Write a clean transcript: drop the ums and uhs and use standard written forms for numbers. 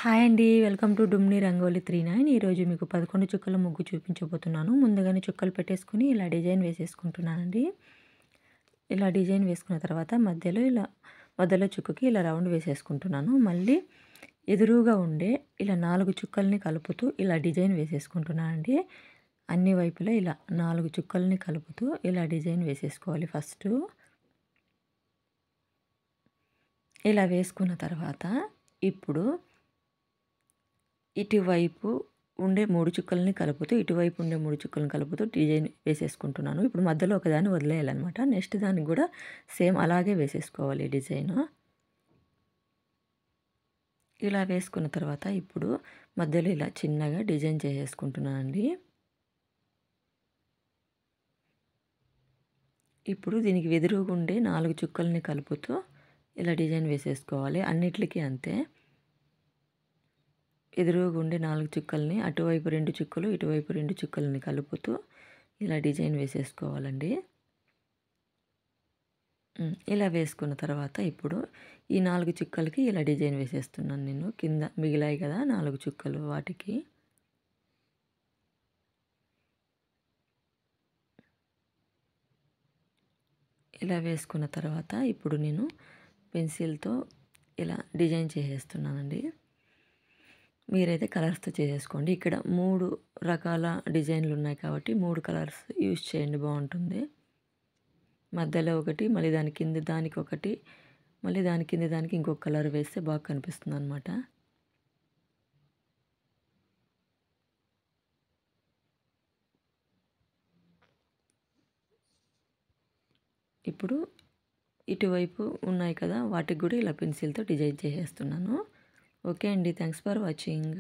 Hi అండి. Welcome to డుమ్ని రంగోలి 39. ఈరోజు మీకు 11 చుక్కల ముగ్గు చూపించబోతున్నాను. ముందుగానే చుక్కలు పెట్టేసుకొని ఇలా డిజైన్ వేసేసుకుంటున్నానండి. ఇలా డిజైన్ వేసుకున్న తర్వాత మధ్యలో చుక్కకి ఇలా రౌండ్ వేసేసుకుంటున్నాను. మళ్ళీ ఎదురుగా ఉండే ఇలా 4 చుక్కల్ని కలుపుతూ ఇలా డిజైన్ వేసేసుకుంటున్నానండి. అన్ని వైపులా ఇలా 4 చుక్కల్ని కలుపుతూ ఇలా డిజైన్ వేసేసుకోవాలి ఫస్టు. ఇలా వేసుకున్న తర్వాత ఇప్పుడు ఇటువైపు ఉండే 3 చుక్కల్ని కలుపుతూ, ఇటువైపు ఉండే 3 చుక్కలను కలుపుతూ డిజైన్ వేసేసుకుంటున్నాను. ఇప్పుడు మధ్యలో ఒకదాన్ని వదిలేయాలనమాట. నెక్స్ట్ దానికి కూడా సేమ్ అలాగే వేసేసుకోవాలి డిజైను. ఇలా వేసుకున్న తర్వాత ఇప్పుడు మధ్యలో ఇలా చిన్నగా డిజైన్ చేసేసుకుంటున్నానండి. ఇప్పుడు దీనికి ఎదురుగా ఉండే 4 చుక్కల్ని కలుపుతూ ఇలా డిజైన్ వేసేసుకోవాలి. అన్నిట్లికి అంతే. ఎదురుగా ఉండే 4 చుక్కల్ని అటువైపు 2 చుక్కలు, ఇటువైపు 2 చుక్కలని కలుపుతూ ఇలా డిజైన్ వేసేసుకోవాలండి. ఇలా వేసుకున్న తర్వాత ఇప్పుడు ఈ 4 చుక్కలకి ఇలా డిజైన్ వేసేస్తున్నాను నేను. కింద మిగిలాయి కదా 4 చుక్కలు, వాటికి ఇలా వేసుకున్న తర్వాత ఇప్పుడు నేను పెన్సిల్తో ఇలా డిజైన్ చేసేస్తున్నానండి. మీరైతే కలర్స్తో చేసేసుకోండి. ఇక్కడ 3 రకాల డిజైన్లు ఉన్నాయి కాబట్టి 3 కలర్స్ యూజ్ చేయండి, బాగుంటుంది. మధ్యలో ఒకటి, మళ్ళీ దాని కింద దానికి ఒకటి, మళ్ళీ దాని కింద దానికి ఇంకొక కలర్ వేస్తే బాగా కనిపిస్తుంది అనమాట. ఇప్పుడు ఇటువైపు ఉన్నాయి కదా, వాటికి కూడా ఇలా పెన్సిల్తో డిజైన్ చేసేస్తున్నాను. ఓకే అండి, థ్యాంక్స్ ఫర్ వాచింగ్.